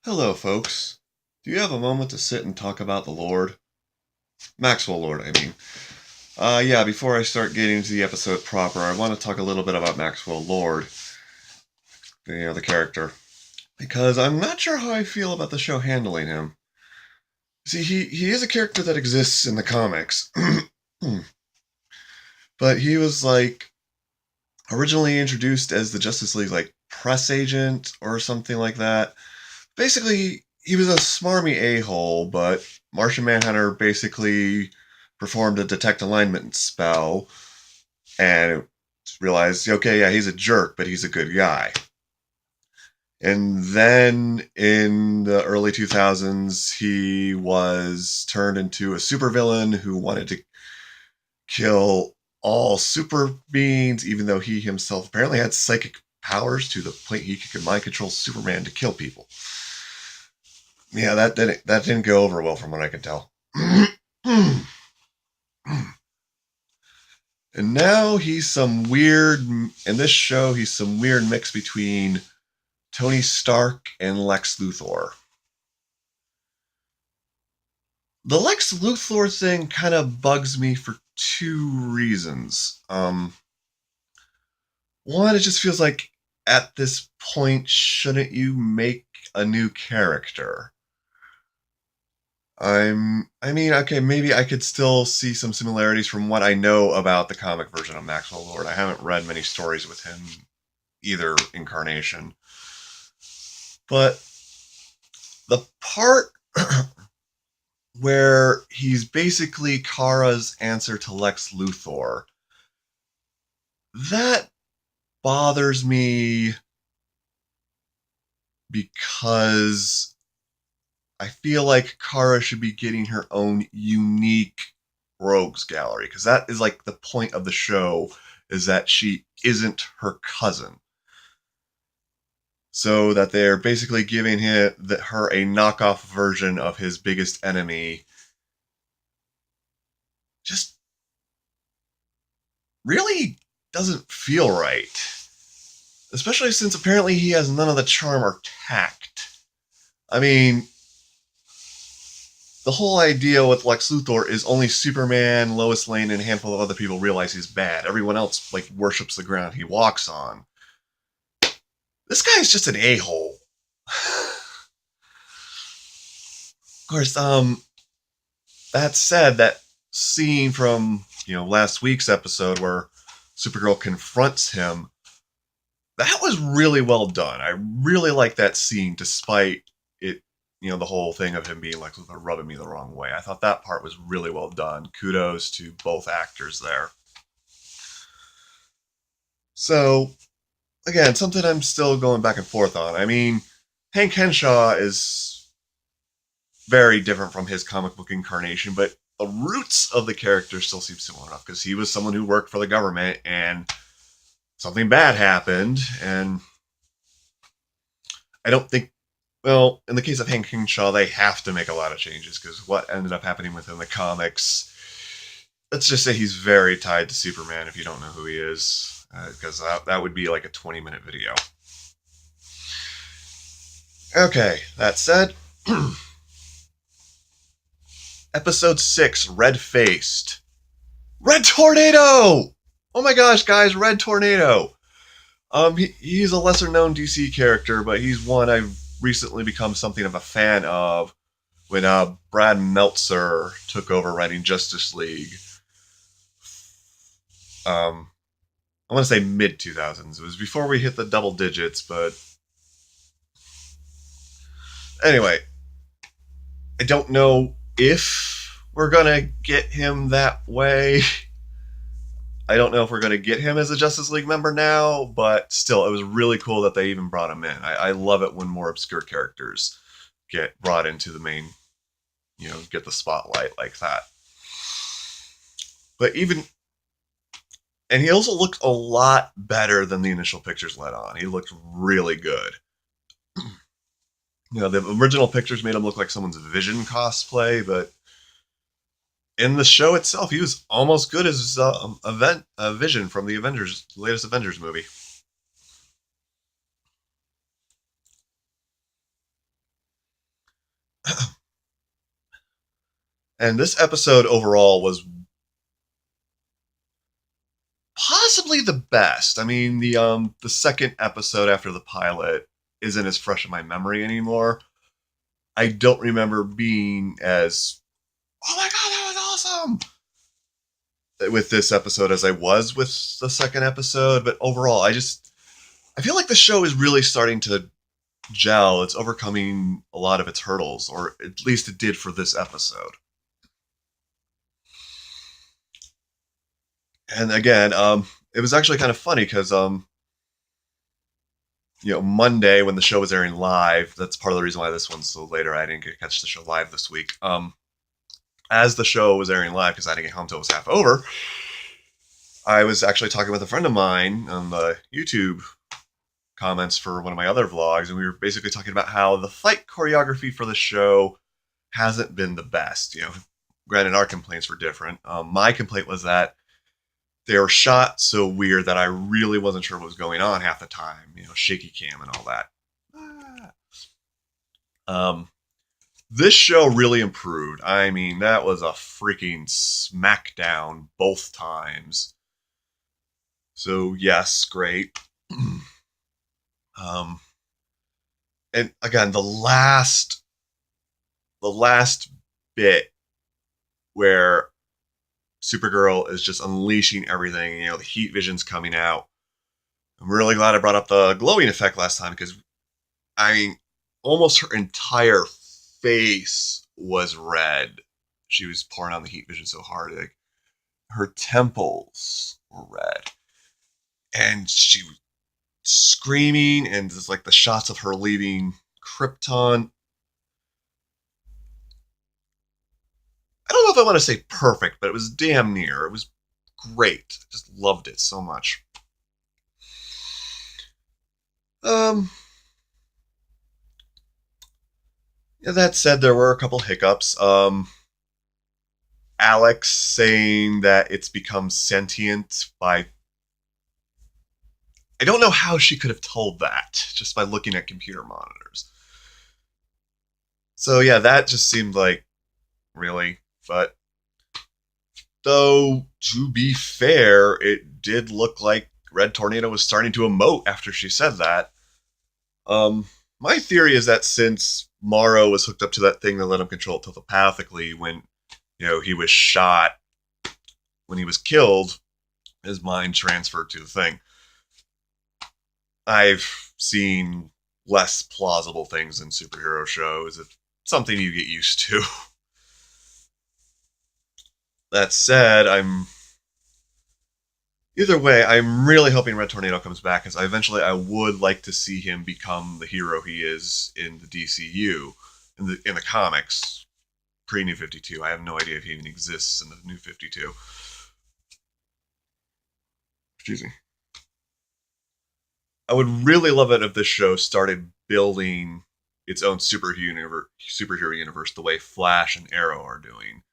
Hello, folks. Do you have a moment to sit and talk about the Lord? Maxwell Lord, I mean. Yeah, before I start getting into the episode proper, I want to talk a little bit about Maxwell Lord, the character. Because I'm not sure how I feel about the show handling him. See, he is a character that exists in the comics. But he was, originally introduced as the Justice League, press agent or something like that. Basically, he was a smarmy a-hole, but Martian Manhunter basically performed a detect alignment spell and realized, okay, yeah, he's a jerk, but he's a good guy. And then in the early 2000s, he was turned into a supervillain who wanted to kill all super beings, even though he himself apparently had psychic powers to the point he could mind control Superman to kill people. Yeah, that didn't go over well from what I could tell. And now in this show, he's some weird mix between Tony Stark and Lex Luthor. The Lex Luthor thing kind of bugs me for two reasons. One, it just feels like at this point, shouldn't you make a new character? Okay, maybe I could still see some similarities from what I know about the comic version of Maxwell Lord. I haven't read many stories with him either incarnation. But the part where he's basically Kara's answer to Lex Luthor, that bothers me because I feel like Kara should be getting her own unique rogues gallery, because that is like the point of the show, is that she isn't her cousin. So that they're basically giving her a knockoff version of his biggest enemy. Just really doesn't feel right. Especially since apparently he has none of the charm or tact. I mean, the whole idea with Lex Luthor is only Superman, Lois Lane, and a handful of other people realize he's bad. Everyone else worships the ground he walks on. This guy's just an a-hole. Of course, that said, that scene from last week's episode where Supergirl confronts him, that was really well done. I really like that scene, despite it, the whole thing of him being rubbing me the wrong way. I thought that part was really well done. Kudos to both actors there. So, again, something I'm still going back and forth on. I mean, Hank Henshaw is very different from his comic book incarnation, but the roots of the character still seem similar enough, because he was someone who worked for the government and something bad happened, and I don't think, well, in the case of Hank Henshaw, they have to make a lot of changes, because what ended up happening with him in the comics, let's just say he's very tied to Superman if you don't know who he is, because that would be like a 20-minute video. Okay, that said, Episode 6, Red Faced. Red Tornado! Oh my gosh, guys, Red Tornado! He's a lesser known DC character, but he's one I've recently become something of a fan of when Brad Meltzer took over writing Justice League. I want to say mid 2000s. It was before we hit the double digits, but anyway, I don't know if we're gonna get him that way. I don't know if we're gonna get him as a Justice League member now, but still, it was really cool that they even brought him in. I love it when more obscure characters get brought into the main, get the spotlight like that. But and he also looked a lot better than the initial pictures let on. He looked really good. The original pictures made him look like someone's Vision cosplay, but in the show itself, he was almost good as Vision from the latest Avengers movie. And this episode overall was possibly the best. I mean, the second episode after the pilot isn't as fresh in my memory anymore. I don't remember being as, oh my god, that was awesome with this episode as I was with the second episode. But overall, I feel like the show is really starting to gel. It's overcoming a lot of its hurdles, or at least it did for this episode. And again, it was actually kind of funny because Monday when the show was airing live, that's part of the reason why this one's so later. I didn't get to catch the show live this week. As the show was airing live, because I didn't get home till it was half over, I was actually talking with a friend of mine on the YouTube comments for one of my other vlogs, and we were basically talking about how the fight choreography for the show hasn't been the best. Granted, our complaints were different. My complaint was that they were shot so weird that I really wasn't sure what was going on half the time. Shaky cam and all that. This show really improved. I mean, that was a freaking smackdown both times. So yes, great. And again, the last bit where Supergirl is just unleashing everything. The heat vision's coming out. I'm really glad I brought up the glowing effect last time because, I mean, almost her entire face was red. She was pouring on the heat vision so hard. Like, her temples were red. And she was screaming, and just like the shots of her leaving Krypton. I don't know if I want to say perfect, but it was damn near. It was great. Just loved it so much. Yeah, that said, there were a couple hiccups. Alex saying that it's become sentient by. I don't know how she could have told that just by looking at computer monitors. So yeah, that just seemed like really. But though, to be fair, it did look like Red Tornado was starting to emote after she said that. My theory is that since Morrow was hooked up to that thing that let him control it telepathically when, he was shot, when he was killed, his mind transferred to the thing. I've seen less plausible things in superhero shows. It's something you get used to. That said, either way, I'm really hoping Red Tornado comes back, because I would like to see him become the hero he is in the DCU, in the comics, pre-New 52. I have no idea if he even exists in the New 52. Excuse me. I would really love it if this show started building its own superhero universe the way Flash and Arrow are doing.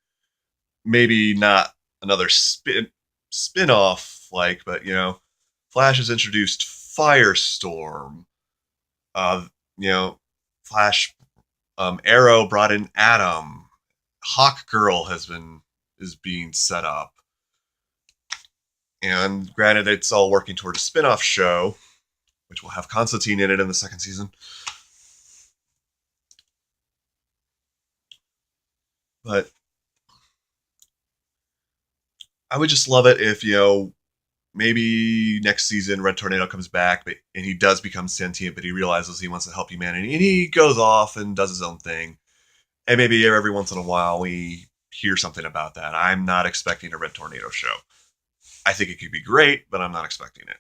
Maybe not another spin-off but Flash has introduced Firestorm. Uh, you know, Flash, Arrow brought in Atom. Hawk Girl is being set up. And granted, it's all working toward a spin-off show, which will have Constantine in it in the second season. But I would just love it if, maybe next season Red Tornado comes back and he does become sentient, but he realizes he wants to help humanity and he goes off and does his own thing. And maybe every once in a while we hear something about that. I'm not expecting a Red Tornado show. I think it could be great, but I'm not expecting it.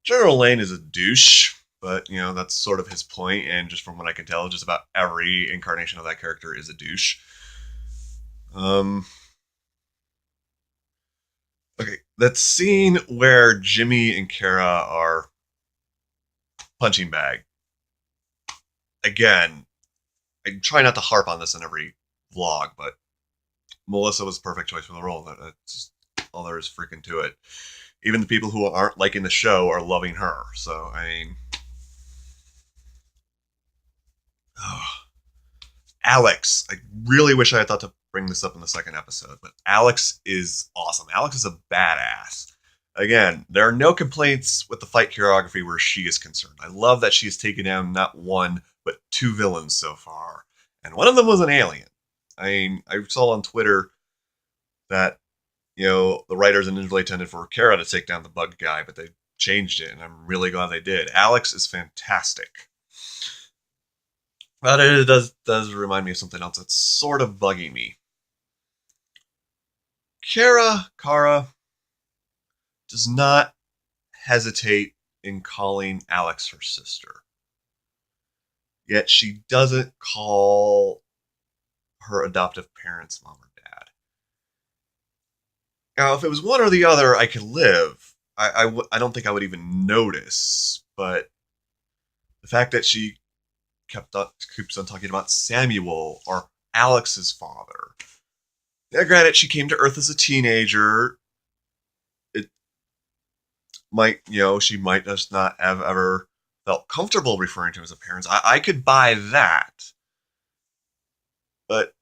General Lane is a douche, but that's sort of his point, and just from what I can tell, just about every incarnation of that character is a douche. Okay, that scene where Jimmy and Kara are punching bag. Again, I try not to harp on this in every vlog, but Melissa was the perfect choice for the role. That's just all there is freaking to it. Even the people who aren't liking the show are loving her. So, I mean, Oh, Alex. I really wish I had thought to bring this up in the second episode, but Alex is awesome. Alex is a badass. Again, there are no complaints with the fight choreography where she is concerned. I love that she has taken down not one, but two villains so far. And one of them was an alien. I mean, I saw on Twitter that, the writers initially intended for Kara to take down the bug guy, but they changed it, and I'm really glad they did. Alex is fantastic. But it does remind me of something else that's sort of bugging me. Kara does not hesitate in calling Alex her sister. Yet she doesn't call her adoptive parents mom or dad. Now, if it was one or the other, I could live. I don't think I would even notice. But the fact that she keeps on talking about Samuel or Alex's father. Now, granted, she came to Earth as a teenager. It might, she might just not have ever felt comfortable referring to him as a parent. I could buy that. But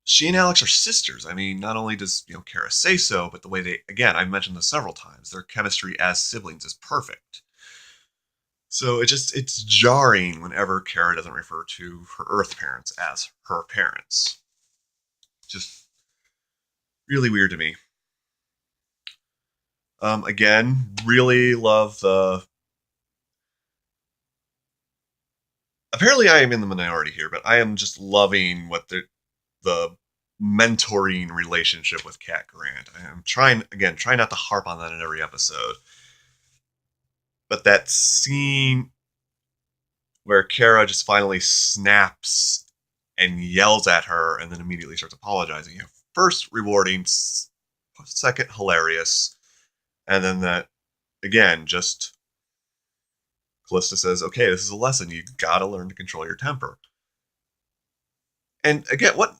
she and Alex are sisters. I mean, not only does, Kara say so, but the way again, I've mentioned this several times, their chemistry as siblings is perfect. So it's jarring whenever Kara doesn't refer to her Earth parents as her parents. Just really weird to me. Again, really love the. Apparently, I am in the minority here, but I am just loving what the mentoring relationship with Cat Grant. I am trying not to harp on that in every episode. But that scene where Kara just finally snaps and yells at her and then immediately starts apologizing. First rewarding, second hilarious, and then that, again, just Callista says, okay, this is a lesson. You gotta learn to control your temper. And again, what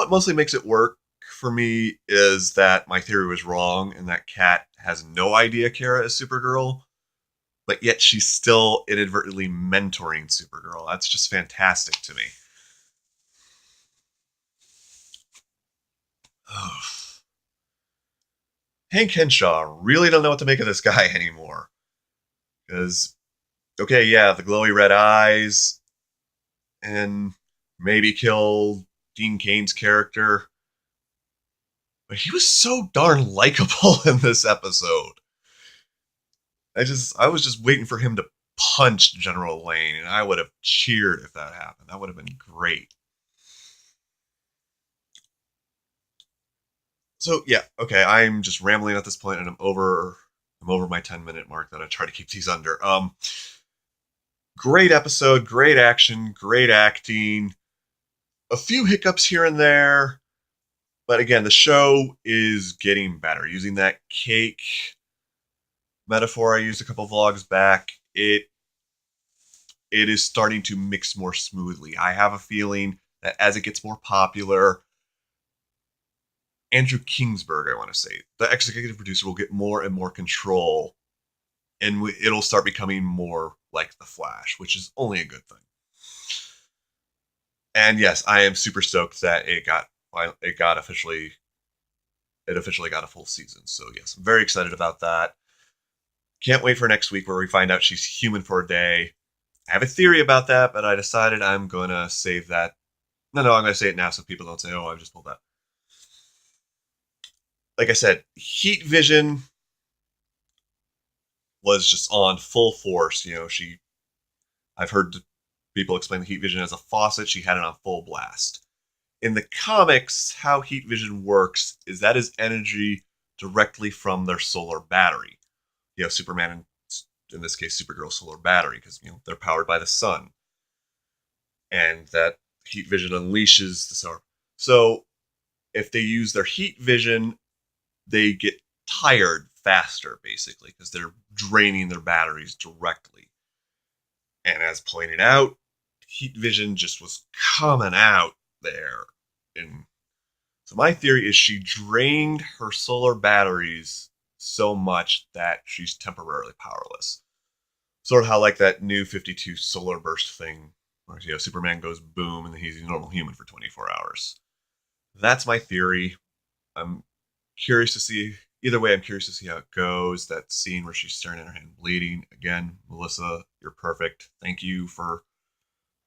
mostly makes it work for me is that my theory was wrong and that Kat has no idea Kara is Supergirl, but yet she's still inadvertently mentoring Supergirl. That's just fantastic to me. Hank Henshaw, really don't know what to make of this guy anymore. Because, okay, yeah, the glowy red eyes, and maybe kill Dean Cain's character. But he was so darn likable in this episode. I was just waiting for him to punch General Lane, and I would have cheered if that happened. That would have been great. So yeah, okay, I'm just rambling at this point, and I'm over my 10-minute mark that I try to keep these under. Great episode, great action, great acting. A few hiccups here and there, but again, the show is getting better. Using that cake metaphor I used a couple vlogs back, it is starting to mix more smoothly. I have a feeling that as it gets more popular, Andrew Kingsburg, I want to say, the executive producer, will get more and more control, and it'll start becoming more like The Flash, which is only a good thing. And yes, I am super stoked that it officially got a full season. So yes, I'm very excited about that. Can't wait for next week where we find out she's human for a day. I have a theory about that, but I decided I'm going to save that. No, I'm going to say it now so people don't say, oh, I've just pulled that. Like I said, heat vision was just on full force. I've heard people explain the heat vision as a faucet. She had it on full blast. In the comics, how heat vision works is that is energy directly from their solar battery. Superman and, in this case, Supergirl solar battery, because they're powered by the sun, and that heat vision unleashes the solar. So if they use their heat vision, they get tired faster, basically, because they're draining their batteries directly. And as pointed out, heat vision just was coming out there. And so my theory is she drained her solar batteries so much that she's temporarily powerless. Sort of how like that new 52 solar burst thing Or, Superman goes boom and he's a normal human for 24 hours. That's my theory. I'm curious to see. Either way, I'm curious to see how it goes. That scene where she's staring at her hand bleeding. Again, Melissa, you're perfect. Thank you for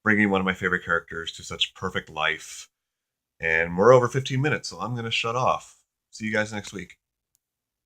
bringing one of my favorite characters to such perfect life. And we're over 15 minutes, so I'm going to shut off. See you guys next week.